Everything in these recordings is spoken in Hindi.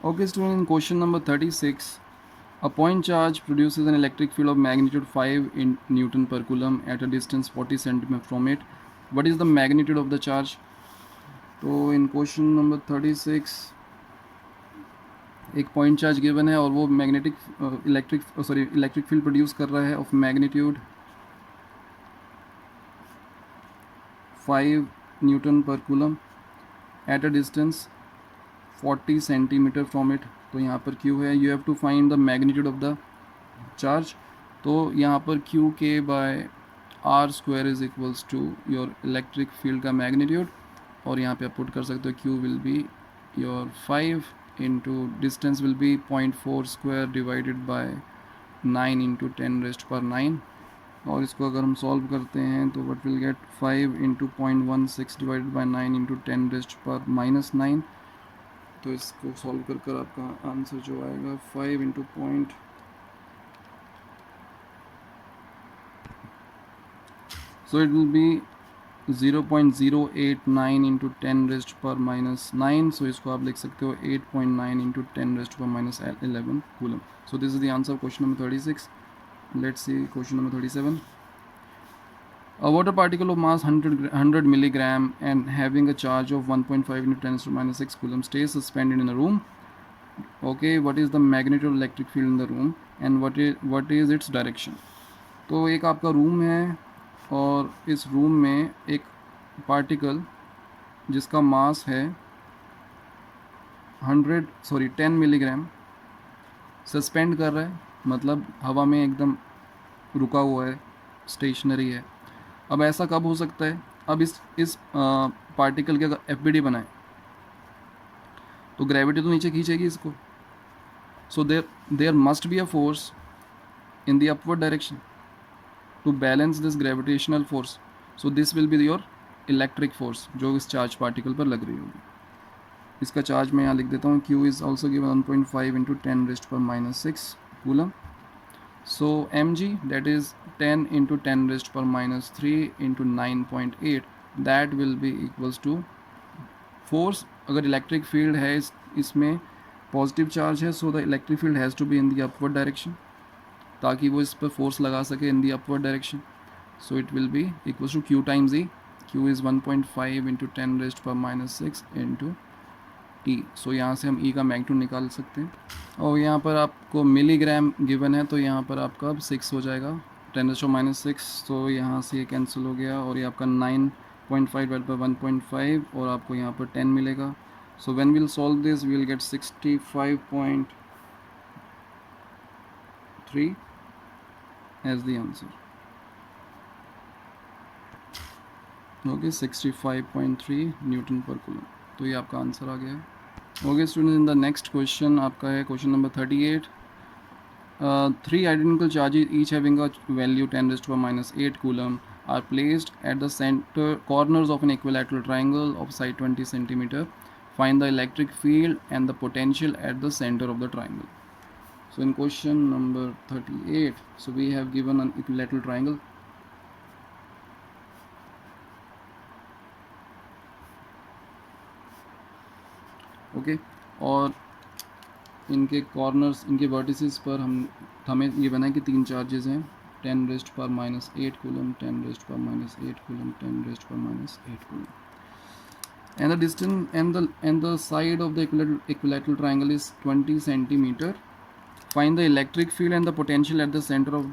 Okay, student, in question number 36, a point charge produces an electric field of magnitude 5 in Newton per coulomb at a distance 40 cm from it. What is the magnitude of the charge? तो इन क्वेश्चन नंबर 36 एक पॉइंट चार्ज गिवन है और वो मैग्नेटिक इलेक्ट्रिक फील्ड प्रोड्यूस कर रहा है of magnitude 5 newton per coulomb at a distance 40 centimetre from it. तो यहाँ पर Q है. You have to find the magnitude of the charge. तो यहाँ पर Q के by r square is equals to your electric field का मैग्नीट्यूड, और यहाँ पे आप पुट कर सकते हो Q will be your 5 into distance will be 0.4 square divided by 9 into 10⁻⁹. और इसको अगर हम सॉल्व करते हैं तो what will get 5 into 0.16 divided by 9 into 10⁻⁹. तो इसको सॉल्व कर आपका आंसर जो आएगा 5 into point so it will B 0.089 into 10⁻⁹. सो इसको आप लिख सकते हो 8.9 into 10⁻11 coulomb. So this is the answer question number 36. Let's see question number 37. A water particle of mass 100 milligram and having a charge of 1.5 into 10⁻⁶ coulomb stays suspended in a room. Okay, what is the magnitude of electric field in the room and what is its direction? तो एक आपका रूम है और इस रूम में एक पार्टिकल जिसका मास है 10 मिलीग्राम सस्पेंड कर रहा है, मतलब हवा में एकदम रुका हुआ है, स्टेशनरी है. अब ऐसा कब हो सकता है? अब इस पार्टिकल के अगर एफबीडी बनाए तो ग्रेविटी तो नीचे खींचेगी इसको. So there must be a force in the upward direction to balance this gravitational force. So this will be your electric force जो इस चार्ज पार्टिकल पर लग रही होगी. इसका चार्ज मैं यहाँ लिख देता हूँ. Q is also given 1.5 into 10⁻⁶ coulomb. So mg, that is 10 into 10⁻³ into 9.8, that will be equals to force. अगर इलेक्ट्रिक फील्ड है इसमें पॉजिटिव चार्ज है, so the electric field has to be in the upward direction, ताकि वो इस पर फोर्स लगा सके in the upward direction. So it will be equals to Q times E. Q is 1.5 into 10⁻⁶ into E. So यहाँ से हम E का मैग्नीट्यूड निकाल सकते हैं. और यहाँ पर आपको मिलीग्राम गिवन है, तो यहाँ पर आपका अब 6 हो जाएगा 10⁻⁶. तो यहाँ से ये कैंसिल हो गया और ये आपका 9.5 डिवाइड बाय 1.5 और आपको यहाँ पर 10 मिलेगा. So when will solve this we will get 65.3 as the answer. Okay, 65.3 newton per coulomb. तो ये आपका आंसर आ गया है. Okay student, in the next question आपका है question number 38. 3 identical charges each having a value 10⁻⁸ coulomb are placed at the center corners of an equilateral triangle of side 20 centimeter. Find the electric field and the potential at the center of the triangle. So in question number 38, so we have given an equilateral triangle. Okay, और इनके कॉर्नर्स, इनके वर्टिसेस पर हमें ये बना है कि 3 चार्जेस हैं. 10⁻⁸ coulomb, 10⁻⁸ coulomb, 10⁻⁸ coulomb. And the distance and the side of the equilateral triangle is 20 centimeter. Find the electric field and the potential at the center of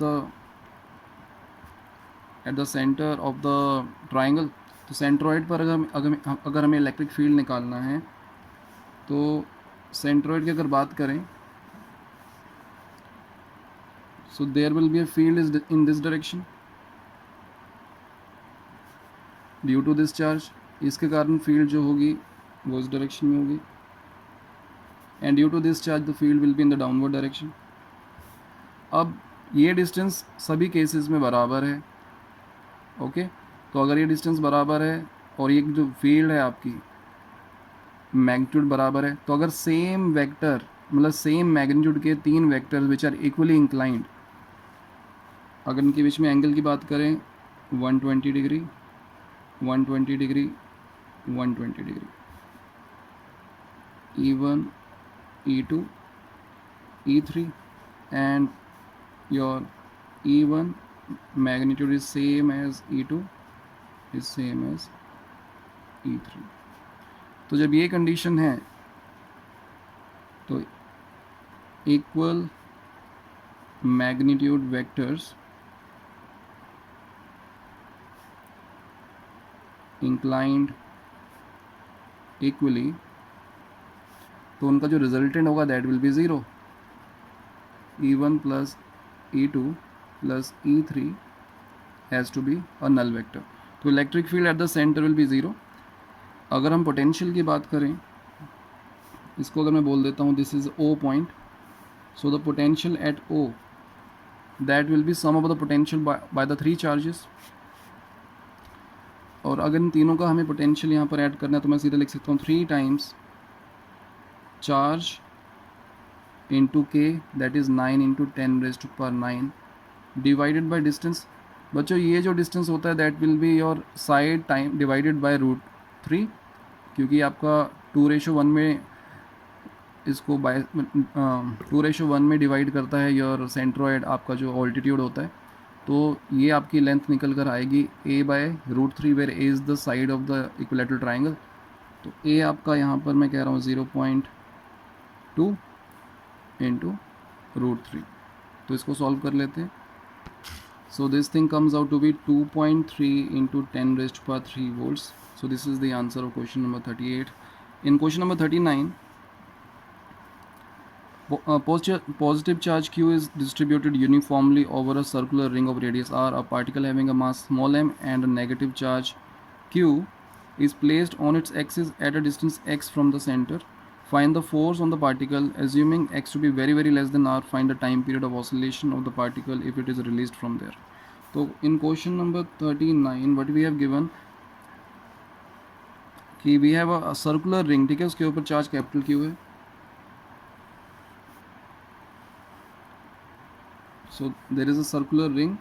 the triangle. तो सेंट्रॉइड पर अगर हमें इलेक्ट्रिक फील्ड निकालना है तो सेंट्रॉइड की अगर बात करें, so there will be a field is in this direction due to this charge. इसके कारण फील्ड जो होगी वो इस डायरेक्शन में होगी, and due to this charge the field will be in the downward direction. अब ये डिस्टेंस सभी केसेस में बराबर है. ओके, तो अगर ये डिस्टेंस बराबर है और ये जो फील्ड है आपकी मैग्नीट्यूड बराबर है, तो अगर सेम वेक्टर मतलब सेम मैग्नीट्यूड के 3 vector which are equally inclined, अगर इनके बीच में एंगल की बात करें 120 degree, 120 degree, 120 degree, E1, E2, E3, and your E1 magnitude is same as E2 is same as E3. तो जब ये कंडीशन है तो equal magnitude vectors inclined equally, तो उनका जो रिजल्टेंट होगा that will be zero. E1 plus E2 plus E3 has to be a null vector. तो electric field at the center will be zero. अगर हम पोटेंशियल की बात करें, इसको अगर मैं बोल देता हूँ this is O point, so the potential at O that will be sum of the potential by the three charges. और अगर इन तीनों का हमें पोटेंशियल यहाँ पर ऐड करना है तो मैं सीधे लिख सकता हूँ 3 टाइम्स चार्ज इंटू के, that is 9 into 10⁻⁹ divided by distance. बच्चों ये जो डिस्टेंस होता है that will be your side time divided by √3, क्योंकि आपका 2:1 में इसको बाय 2:1 में डिवाइड करता है योर सेंट्रोइड, आपका जो ऑल्टीट्यूड होता है. तो ये आपकी लेंथ निकल कर आएगी a by √3, where a is the side of the equilateral triangle. तो a आपका यहाँ पर मैं कह रहा हूँ 0.2 इंटू √3. तो इसको सॉल्व कर लेते हैं. So this thing comes out to be 2.3 into 10⁻³ volts. So this is the answer of question number 38. In question number 39, positive charge Q is distributed uniformly over a circular ring of radius r. A particle having a mass small m and a negative charge Q is placed on its axis at a distance x from the center. Find the force on the particle. Assuming x to be very very less than r, find the time period of oscillation of the particle if it is released from there. So in question number 39 what we have given कि we have a circular ring, ठीक है, उसके ऊपर चार्ज कैपिटल Q है. So there is a circular ring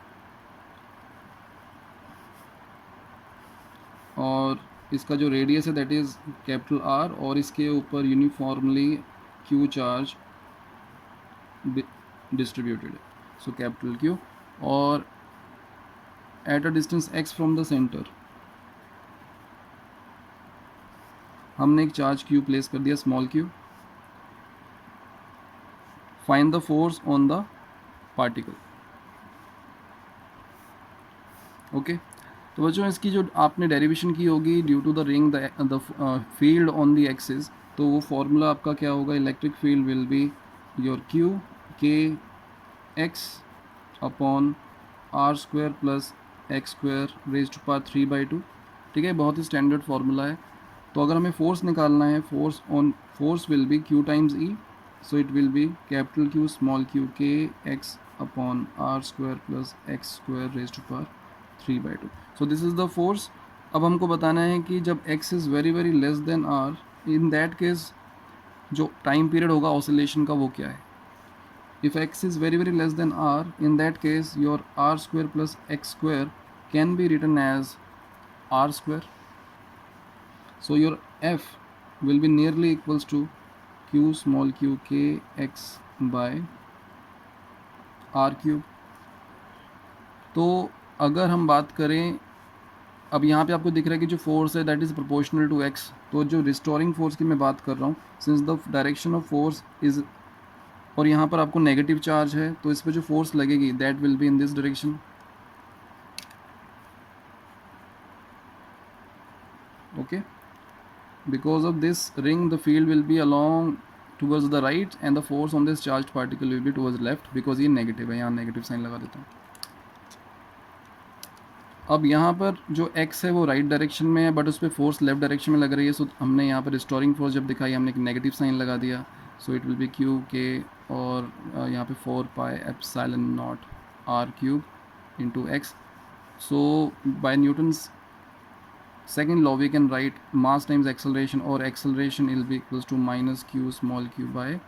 और इसका जो रेडियस है दैट इज़ कैपिटल R और इसके ऊपर यूनिफॉर्मली Q चार्ज डिस्ट्रीब्यूटेड है. सो कैपिटल Q और at a distance x from the centre हमने एक चार्ज Q प्लेस कर दिया small q. Find the force on the particle. Okay, तो बच्चों इसकी जो आपने डेरिवेशन की होगी due to the ring the field on the axis, तो वो फॉर्मूला आपका क्या होगा, electric field will be your Q K x upon r² plus x² 3/2. ठीक है, बहुत ही स्टैंडर्ड फार्मूला है. तो अगर हमें फोर्स निकालना है, force will be Q times E, so it will B capital Q small q K x upon r² plus x² 3/2. So this is the force. अब हमको बताना है कि जब x is very very less than r, in that case जो टाइम पीरियड होगा ऑसिलेशन का वो क्या है. If x is very very less than r, in that case your r² plus x² can be written as r². So your f will be nearly equals to q small q K x by r cube. तो अगर हम बात करें, अब यहाँ पे आपको दिख रहा है कि जो फोर्स है that is proportional to x. तो जो रिस्टोरिंग फोर्स की मैं बात कर रहा हूँ, since the direction of force is, और यहाँ पर आपको नेगेटिव चार्ज है तो इस पर जो फोर्स लगेगी that will be in this direction. Okay, because of this ring the field will be along towards the right and the force on this charge particle will be towards left, because ये नेगेटिव है. यहाँ नेगेटिव साइन लगा देता हूँ. अब यहाँ पर जो x है वो राइट डायरेक्शन में है बट उस पर फोर्स लेफ्ट डायरेक्शन में लग रही है. सो हमने यहाँ पर रिस्टोरिंग फोर्स जब दिखाई हमने एक नेगेटिव साइन लगा दिया. So it will be Q K और यहाँ पे 4πε0 r³ into x. So by Newton's second law we can write mass times acceleration, और acceleration will be equals to minus q small q by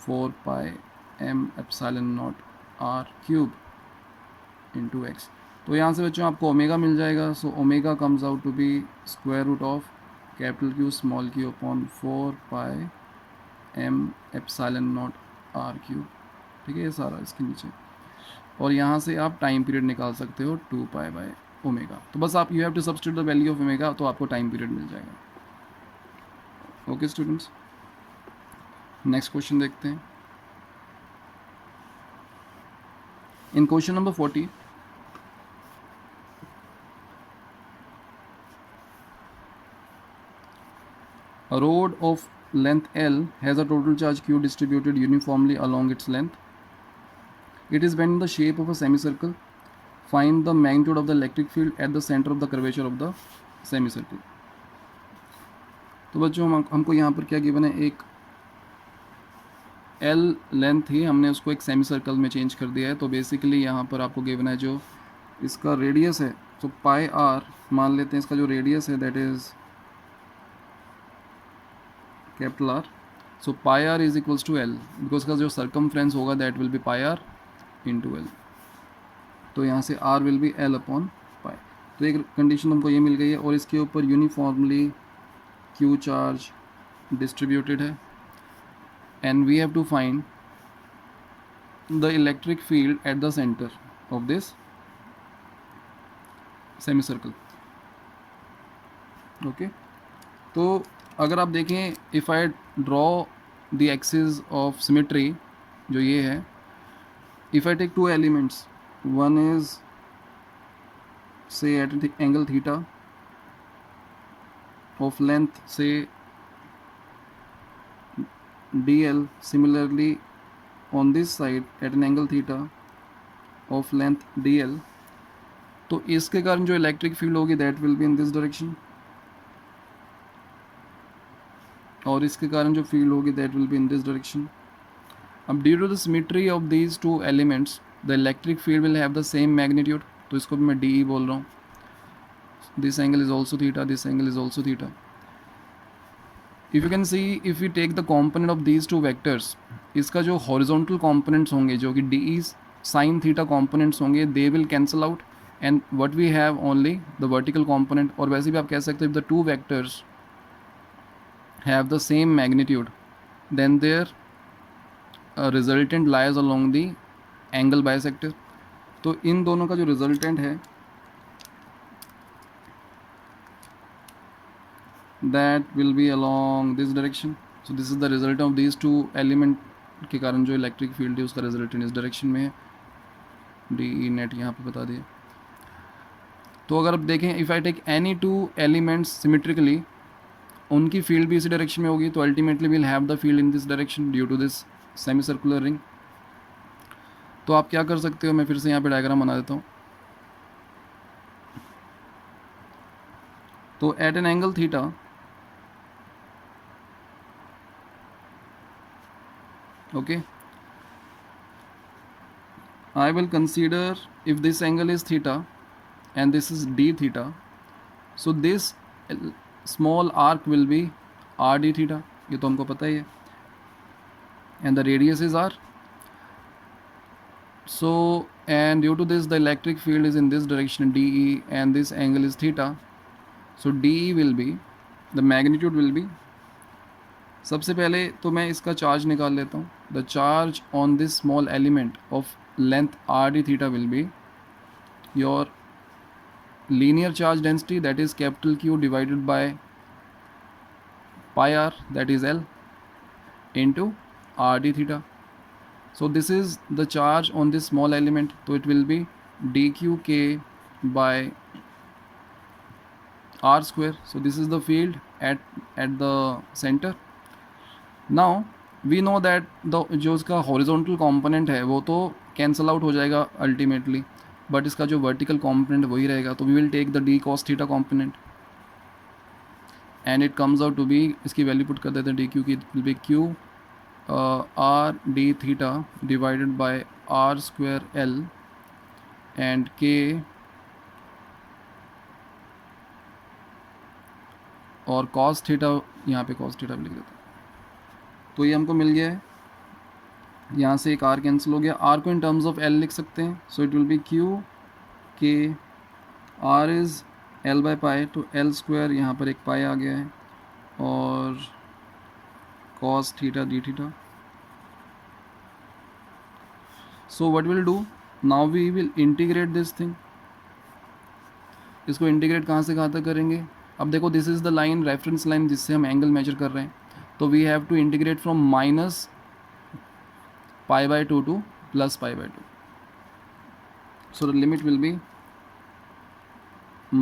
4πm∈0 r³ into x. तो यहाँ से बच्चों आपको ओमेगा मिल जाएगा. So omega comes out to be square root of capital Q small q upon 4πm∈0 m epsilon naught are cube, ठीक है, ये सारा इसके नीचे। और यहाँ से आप टाइम पीरियड निकाल सकते हो 2 पाई बाय ओमेगा। तो बस आप you have to substitute the value of omega, तो आपको टाइम पीरियड मिल जाएगा। ओके स्टूडेंट्स, नेक्स्ट क्वेश्चन देखते हैं। इन question number 40, a rod of length L has a total charge Q distributed uniformly along its length. It is bent in the shape of a semicircle. Find the magnitude of the electric field at the center of the curvature of the semicircle. तो बच्चों हमको यहाँ पर क्या गिवन है, एक L लेंथ थी, हमने उसको एक सेमी सर्कल में चेंज कर दिया है। तो बेसिकली यहाँ पर आपको गिवन है जो इसका रेडियस है, तो पाई आर मान लेते हैं, इसका जो रेडियस है that is capital R. So pi R is equals to L, because का जो सर्कमफ्रेंस होगा that will be pi R into L. तो यहाँ से R will be L upon pi. तो एक कंडीशन हमको ये मिल गई है, और इसके ऊपर यूनिफॉर्मली क्यू चार्ज डिस्ट्रीब्यूटेड है, and we have to find the electric field at the centre of this semicircle. Okay, तो अगर आप देखें, if I draw the axis of symmetry जो ये है, if I take two elements, one is say at angle theta of length say dl, similarly on this side at an angle theta of length dl, तो इसके कारण जो इलेक्ट्रिक फील्ड होगी that will be in this direction, और इसके कारण जो फील्ड होगी that will be in this direction. अब due to the symmetry of these two elements the electric field will have the same magnitude, तो इसको भी मैं डी बोल रहा हूँ। This angle is also theta, this angle is also theta. If you can see, if you take the component of these two vectors, इसका जो हॉरिजॉन्टल कॉम्पोनेंट्स होंगे जो कि डी साइन थीटा कॉम्पोनेंट्स होंगे, they will cancel out, and what we have only the vertical component. और वैसे भी आप कह सकते हो, if the two vectors have the same magnitude then their resultant lies along the angle bisector. तो इन दोनों का जो रिजल्टेंट है that will be along this direction. So this is the result of these two element के कारण जो इलेक्ट्रिक फील्ड है उसका रिजल्टेंट इस डायरेक्शन में है, डी ई नेट यहाँ पे बता दिए। तो अगर आप देखें, if I take any two elements symmetrically, उनकी फील्ड भी इसी डायरेक्शन में होगी, तो ultimately will have the field in this direction due to this semi circular ring. तो आप क्या कर सकते हो, मैं फिर से यहाँ पे डायग्राम बना देता हूँ। तो at an angle theta, okay, I will consider if this angle is theta and this is d theta, so this small arc will be r d theta, ये तो हमको पता ही है, and the radius is r. So and due to this the electric field is in this direction dE and this angle is theta, so dE will be, the magnitude will be, सबसे पहले तो मैं इसका चार्ज निकाल लेता हूँ। The charge on this small element of length r d theta will be your linear charge density, that is capital Q divided by pi r, that is l into r d theta. So this is the charge on this small element, तो it will be d Q k by r square. So this is the field at the center. Now we know that the जो इसका हॉरिजॉन्टल कंपोनेंट है वो तो कैंसल आउट हो जाएगा अल्टीमेटली, बट इसका जो वर्टिकल कंपोनेंट वही रहेगा। तो we will take the d cos theta component and it comes out to be, इसकी वैल्यू पुट कर देते हैं, डी क्यू की will be q r d theta divided by r square l and k और कॉस थीटा, यहाँ पे कॉस थीटा भी लिख देते हैं। तो ये हमको मिल गया है, यहाँ से एक आर कैंसिल हो गया, आर को इन टर्म्स ऑफ एल लिख सकते हैं। So it will be Q k, r is l by pi, तो एल स्क्वायर, यहाँ पर एक पाई आ गया है, और cos theta d theta. So what we'll do, now we will integrate this thing. इसको इंटीग्रेट कहाँ से कहाँ तक करेंगे? अब देखो, this is the line, reference line जिससे हम एंगल मेजर कर रहे हैं, तो we have to integrate from minus π/2 to plus π/2. So the limit will be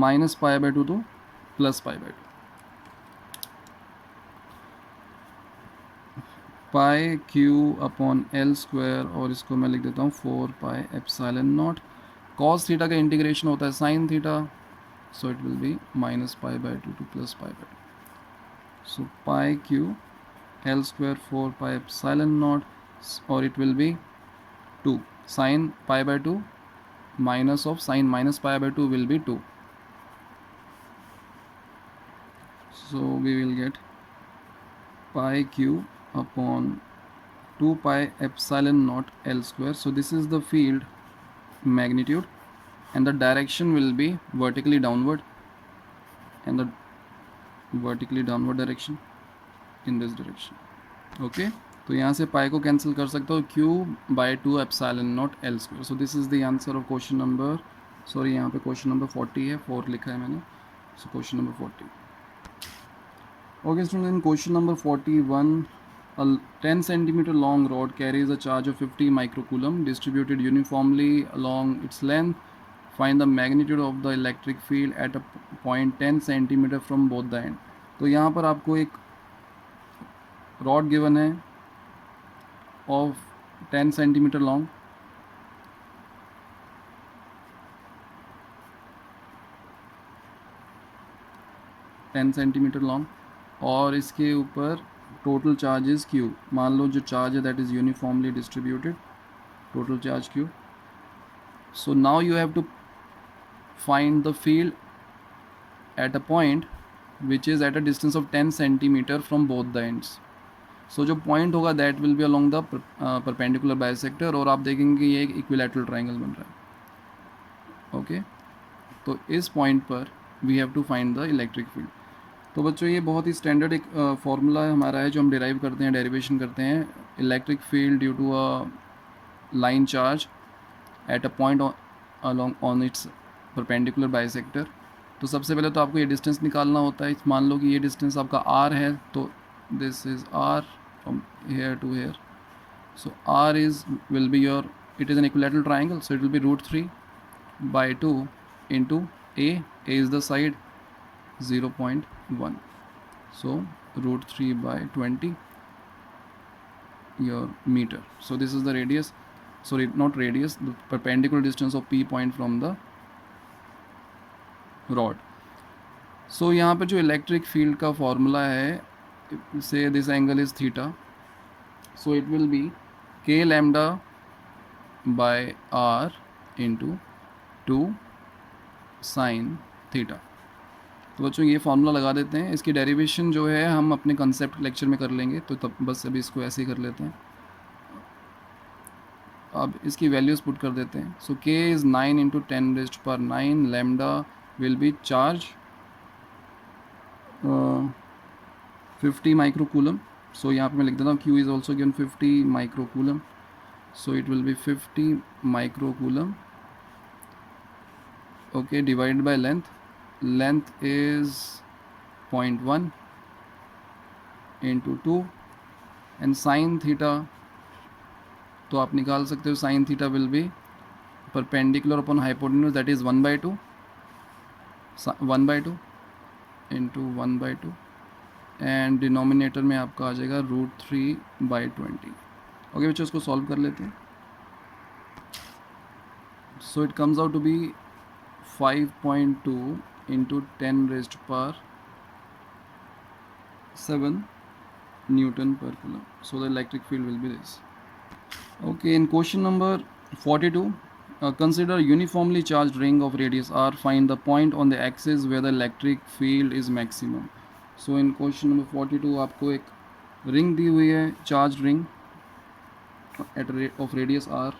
minus π/2 to plus π/2. Pi Q upon l square, और इसको मैं लिख देता हूँ 4 π एप्सिलॉन नॉट. कॉस थीटा का इंटीग्रेशन होता है sine theta, so it will be minus π/2 to plus π/2. So pi Q l square 4 π epsilon naught, और it will be 2 sine π/2 minus of sin minus π/2 will be 2. So we will get pi q upon 2 pi epsilon naught L square. So this is the field magnitude, and the direction will be vertically downward, and the vertically downward direction in this direction. Okay, तो यहाँ से पाई को कैंसिल कर सकते हो, q/2 epsilon naught L square. So this is the answer of question number, sorry यहाँ पे क्वेश्चन नंबर 40 है, 4 लिखा है मैंने. So question number 40. Okay students, in question number 41, a 10 centimeter long rod carries a charge of 50 microcoulomb distributed uniformly along its length. Find the magnitude of the electric field at a point 10 centimeter from both the end. तो यहाँ पर आपको एक रॉड गिवन है ऑफ 10 सेंटीमीटर लॉन्ग, और इसके ऊपर टोटल चार्जेस क्यू. मान लो जो चार्ज है that is uniformly distributed, total charge Q. So now you have to find the field at a point which is at a distance of 10 centimetre from both the ends. So जो पॉइंट होगा that will be along the perpendicular bisector, और आप देखेंगे ये एक इक्विलैटरल ट्राइंगल बन रहा है. ओके, तो इस पॉइंट पर we have to find the electric field. तो बच्चों ये बहुत ही स्टैंडर्ड एक फॉर्मूला हमारा है जो हम डिराइव करते हैं, डेरिवेशन करते हैं. Electric field due to a line charge at a point along on its perpendicular bisector. तो सबसे पहले तो आपको ये डिस्टेंस निकालना होता है. मान लो कि ये डिस्टेंस आपका r है, तो this is r from here to here. So r is will be your, it is an equilateral triangle, so it will be √3/2 into a is the side 0.1. So √3/20 your meter. So this is the radius, sorry not radius, the perpendicular distance of P point from the rod. So यहाँ पे जो इलेक्ट्रिक फील्ड का फॉर्मूला है, से this angle is theta, so it will B k lambda by r into 2 sin theta. तो बच्चों ये फार्मूला लगा देते हैं. इसकी डेरिवेशन जो है हम अपने कंसेप्ट लेक्चर में कर लेंगे, तो तब बस अभी इसको ऐसे ही कर लेते हैं. अब इसकी वैल्यूज़ पुट कर देते हैं. So k is 9 into 10⁻⁹. Lambda will be charge 50 microcoulomb. So यहाँ पे मैं लिख देता हूँ q is also given 50 microcoulomb. So it will be 50 microcoulomb. Okay, divide by length. Length is 0.1 into 2, and sin theta, तो आप निकाल सकते हो sin theta will be perpendicular upon hypotenuse, that is 1/2 into 1/2, and denominator में आपका आ जाएगा √3/20. ओके बच्चों, इसको सॉल्व कर लेते हैं. So it comes out to be 5.2 into 10⁻⁷ Newton per coulomb. So the electric field will be this. Okay, in question number 42, consider uniformly charged ring of radius r. Find the point on the axis where the electric field is maximum. So in question number 42 आपको एक रिंग दी हुई है, charge ring at a rate of radius r.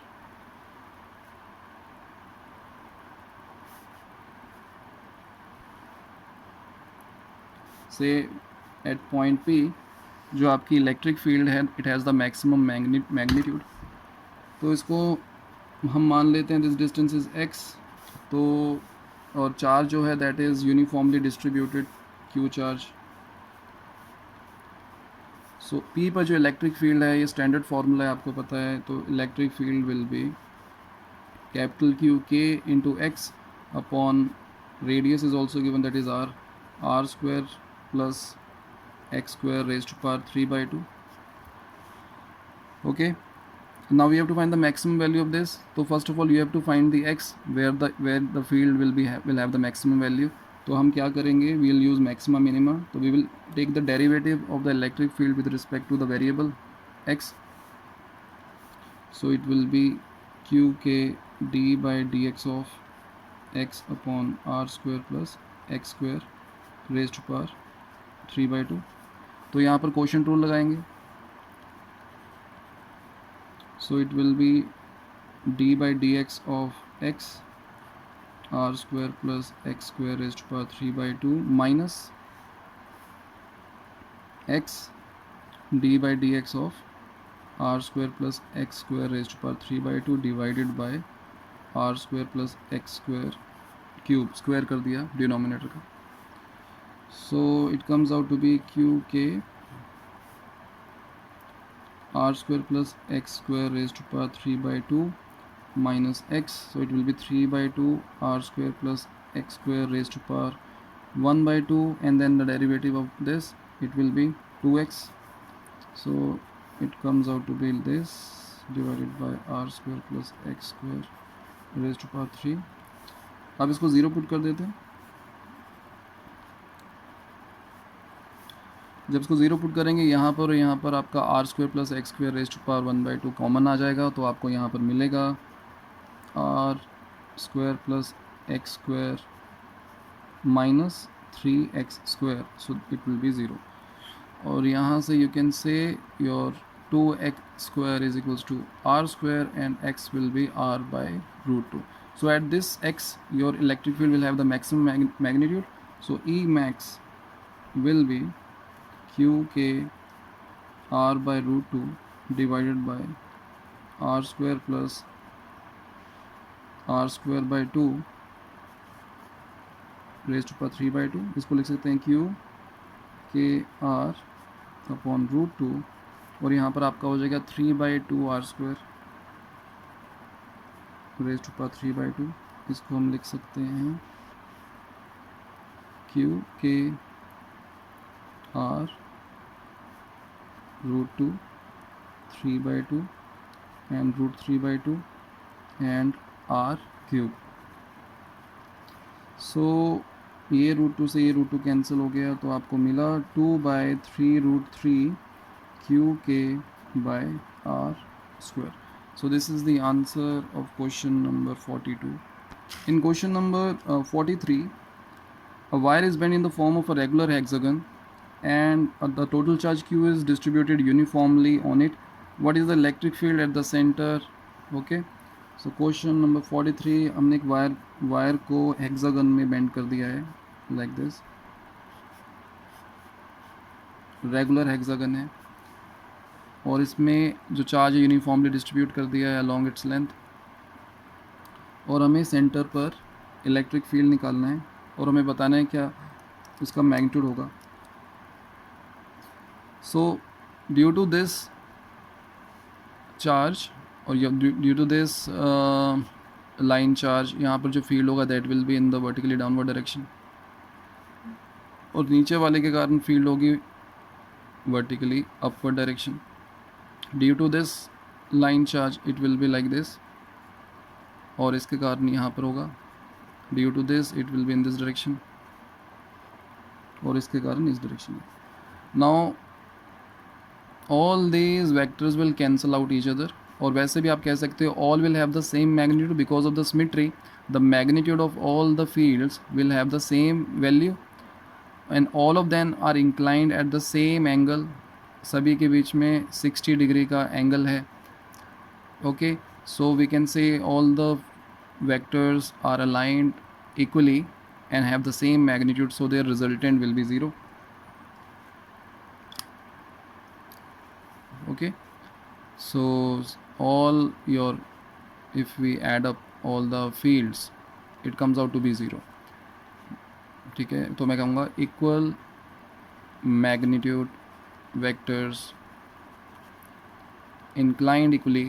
Say at point P जो आपकी इलेक्ट्रिक फील्ड है it has the maximum magnitude. तो इसको हम मान लेते हैं दिस डिस्टेंस इज़ x। तो और चार्ज जो है that is uniformly distributed q charge. So p पर जो इलेक्ट्रिक फील्ड है ये स्टैंडर्ड फार्मूला है आपको पता है। तो electric field will B capital Q k into x upon radius is also given that is r square plus x square raised to power 3/2. Okay, now we have to find the maximum value of this. So first of all you have to find the x where the field will have the maximum value. तो हम क्या करेंगे, we will use maxima minima. तो we will take the derivative of the electric field with respect to the variable x. So it will be qk d by dx of x upon r square plus x square raised to power 3/2. तो यहाँ पर क्वोशिएंट रूल लगाएंगे। So it will be d by dx of x r square plus x square raised to power 3/2 minus x d by dx of r square plus x square raised to power 3/2 divided by r square plus x square cube, square कर दिया डिनोमिनेटर का। So it comes out to be qk r square plus x square raised to power 3/2 minus x, so it will be 3/2 r square plus x square raised to power 1/2, and then the derivative of this it will be 2x. So it comes out to be this divided by r square plus x square raised to power 3. अब इसको ज़ीरो पुट कर देते हैं। जब इसको ज़ीरो पुट करेंगे यहाँ पर आपका r square plus x square raise to power 1/2 common आ जाएगा। तो आपको यहाँ पर मिलेगा r square plus x square minus 3x square, so it will be zero. और यहाँ से you can say your 2x square is equals to r square and x will be r by √2. So at this x your electric field will have the maximum magnitude. So E max will be qk r by √2 divided by r square plus r square by 2 raised to power 3/2. इसको लिख सकते हैं q k r अपॉन √2 और यहाँ पर आपका हो जाएगा 3/2 r square raised to power 3/2. इसको हम लिख सकते हैं q k r √2 3/2 and √3/2 and r cube. So ये √2 से ये √2 कैंसिल हो गया तो आपको मिला 2/3√3 qk by r square. So this is the answer of question number 42. In question number 43, a wire is bent in the form of a regular hexagon and the total charge q is distributed uniformly on it. What is the electric field at the center? Okay, so question number 43, हमने एक वायर को हेक्सागन में बेंड कर दिया है like this. रेगुलर हेक्सागन है और इसमें जो चार्ज है यूनिफॉर्मली डिस्ट्रीब्यूट कर दिया है अलॉन्ग इट्स लेंथ, और हमें सेंटर पर इलेक्ट्रिक फील्ड निकालना है और हमें बताना है क्या उसका मैग्नीट्यूड होगा। So due to this charge or due to this line charge, यहाँ पर जो फील्ड होगा that will be in the vertically downward direction, और नीचे वाले के कारण फील्ड होगी vertically upward direction. Due to this line charge it will be like this, और इसके कारण यहाँ पर होगा due to this it will be in this direction, और इसके कारण इस direction. Now all these vectors will cancel out each other, और वैसे भी आप कह सकते हो all will have the same magnitude because of the symmetry. The magnitude of all the fields will have the same value and all of them are inclined at the same angle. सभी के बीच में 60 डिग्री का एंगल है। Okay, so we can say all the vectors are aligned equally and have the same magnitude, so their resultant will be 0. Okay, so all your, if we add up all the fields, it comes out to be 0. ठीक है, तो मैं कहूँगा equal magnitude vectors inclined equally,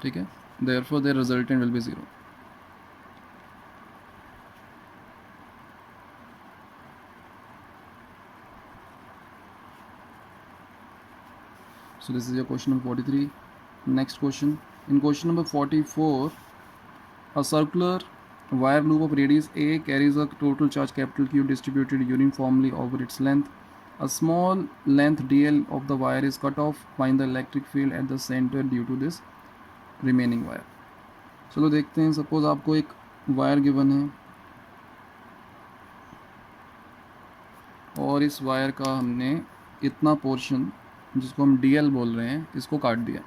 ठीक है, therefore their resultant will be 0. So this is your question number 43. Next question. In question number 44, a circular wire loop of radius A carries a total charge capital Q distributed uniformly over its length. A small length dl of the wire is cut off. Find the electric field at the center due to this remaining wire. चलो देखते हैं. सपोज आपको एक वायर गिवन है और इस वायर का हमने इतना पोर्शन, जिसको हम dl बोल रहे हैं, इसको काट दिया.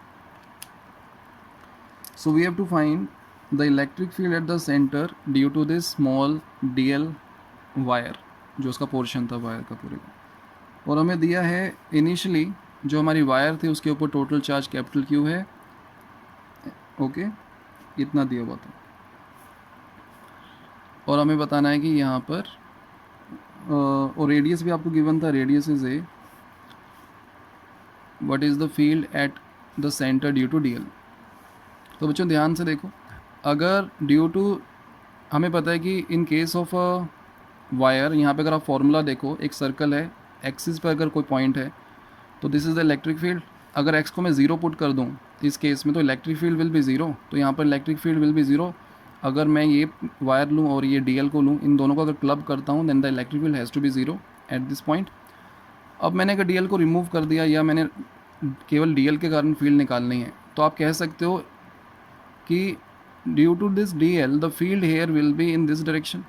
So we have to find the electric field at the center due to this small dl wire, जो उसका पोर्शन था वायर का पूरे का. और हमें दिया है इनिशियली जो हमारी वायर थी उसके ऊपर टोटल चार्ज कैपिटल Q है. ओके, इतना दिया हुआ था. और हमें बताना है कि यहाँ पर और रेडियस भी आपको गिवन था. Radius is a, what is the field at the centre due to dl. तो बच्चों ध्यान से देखो, अगर ड्यू टू, हमें पता है कि in case of a wire, यहाँ पे अगर आप फॉर्मूला देखो, एक सर्कल है, एक्सिस पर अगर कोई पॉइंट है तो this is the electric field. अगर एक्स को मैं 0 पुट कर दूँ इस केस में तो इलेक्ट्रिक फील्ड विल बी 0. तो यहाँ पर इलेक्ट्रिक फील्ड विल बी 0. अगर मैं ये वायर लूँ और ये dl को लूँ, इन दोनों को अगर क्लब करता हूँ, then the electric field has to be 0 at this point. अब मैंने अगर dl को रिमूव कर दिया या मैंने केवल dl के कारण फील्ड निकालनी है, तो आप कह सकते हो कि due to this dl the field here will be in this direction.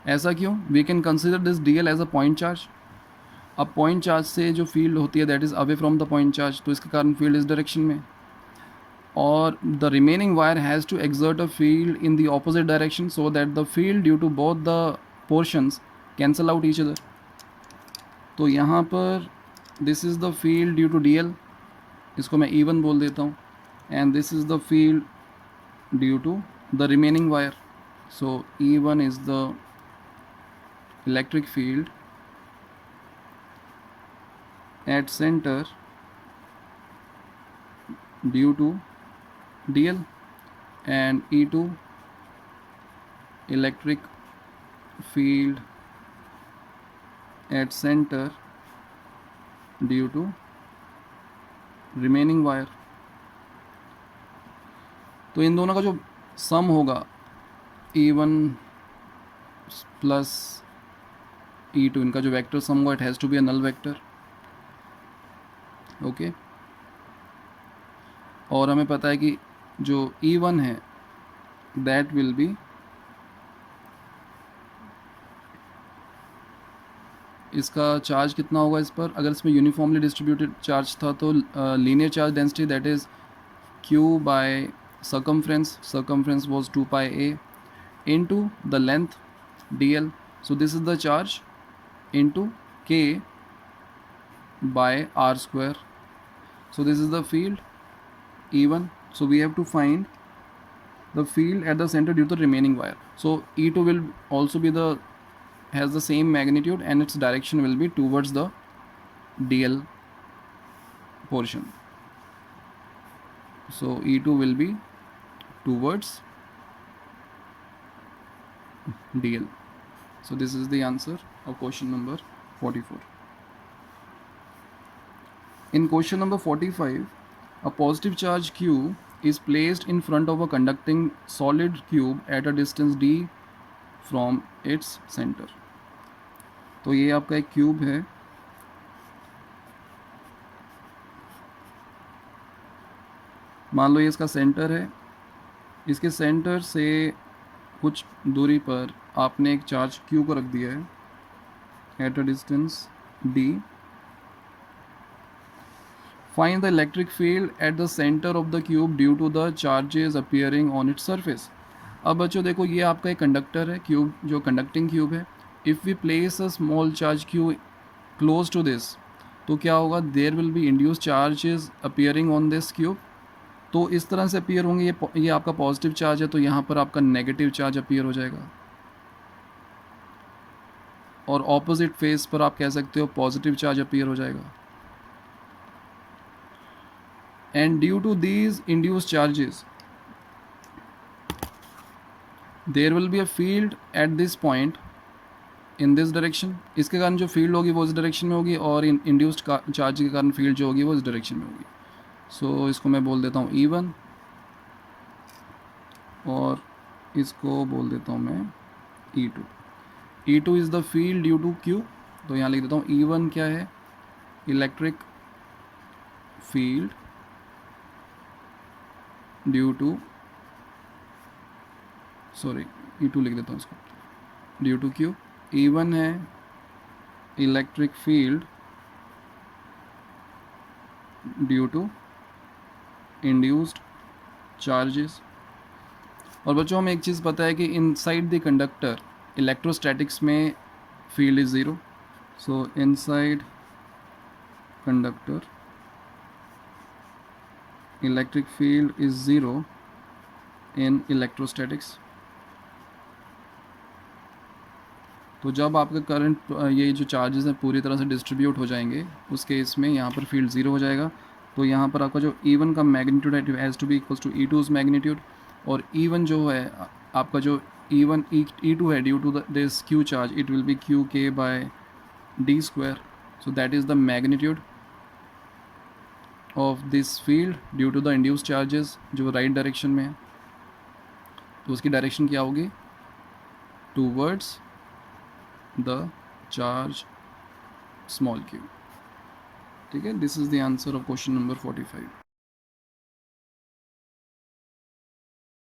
ऐसा क्यों? We can consider this dl as a point charge. अब पॉइंट चार्ज से जो फील्ड होती है that is away from the point charge, तो इसके कारण फील्ड इस डायरेक्शन में. और the remaining wire has to exert a field in the opposite direction so that the field due to both the portions cancel out each other. तो यहाँ पर this is the field due to dl, इसको मैं E1 बोल देता हूँ, and this is the field due to the remaining wire. So E1 is the electric field at center due to dl, and E2 electric field at center due to remaining wire. तो इन दोनों का जो सम होगा E1 प्लस E2, इनका जो वेक्टर सम होगा it has to be a null vector. Okay, और हमें पता है कि जो E1 है दैट विल बी, इसका चार्ज कितना होगा इस पर, अगर इसमें यूनिफॉर्मली डिस्ट्रीब्यूटेड चार्ज था तो linear charge density that is Q by circumference was 2πa into the length dl. So this is the charge into k by r square. So this is the field E1. So we have to find the field at the center due to the remaining wire. So E2 will also be has the same magnitude and its direction will be towards the dl portion. So E2 will be towards dl. So this is the answer of question number 44. In question number 45, a positive charge Q is placed in front of a conducting solid cube at a distance d from its center. तो ये आपका एक क्यूब है, मान लो ये इसका सेंटर है. इसके सेंटर से कुछ दूरी पर आपने एक चार्ज Q को रख दिया है at a distance d. Find the electric field at the centre of the cube due to the charges appearing on its surface. अब बच्चों देखो, ये आपका एक कंडक्टर है, क्यूब जो कंडक्टिंग क्यूब है, if we place a small charge Q close to this, तो क्या होगा, there will be induce charges appearing on this cube. तो इस तरह से अपीयर होंगे, ये आपका पॉजिटिव चार्ज है, तो यहाँ पर आपका नेगेटिव चार्ज अपीयर हो जाएगा। और ऑपोजिट फेस पर आप कह सकते हो पॉजिटिव चार्ज अपीयर हो जाएगा। And due to these induce charges there will be a field at this point in this direction. इसके कारण जो फील्ड होगी वो इस डायरेक्शन में होगी, और इन इंड्यूस्ड चार्ज के कारण फील्ड जो होगी वो इस डायरेक्शन में होगी। सो इसको मैं बोल देता हूँ E1, और इसको बोल देता हूँ मैं E2। E2 is the field due to Q, तो यहाँ लिख देता हूँ E1 क्या है, electric field due to, sorry E2 लिख देता हूँ इसको, ड्यू टू Q। E1 है electric field due to induced charges. और बच्चों हमें एक चीज़ पता है कि इनसाइड द कंडक्टर इलेक्ट्रोस्टैटिक्स में field is zero. So inside conductor electric field is zero in electrostatics. तो जब आपका करंट, ये जो चार्जेस हैं पूरी तरह से डिस्ट्रीब्यूट हो जाएंगे, उस केस में यहाँ पर फील्ड ज़ीरो हो जाएगा। तो यहाँ पर आपका जो E1 का मैग्नीट्यूड है has to be equals to E2's magnitude, और E1 जो है आपका जो E1 E2 है due to this Q charge, it will be QK by D square. So that is the magnitude of this field due to the induce charges जो राइट डायरेक्शन में है। तो उसकी डायरेक्शन क्या होगी, towards the charge small q। ठीक है, this is the answer of question number 45।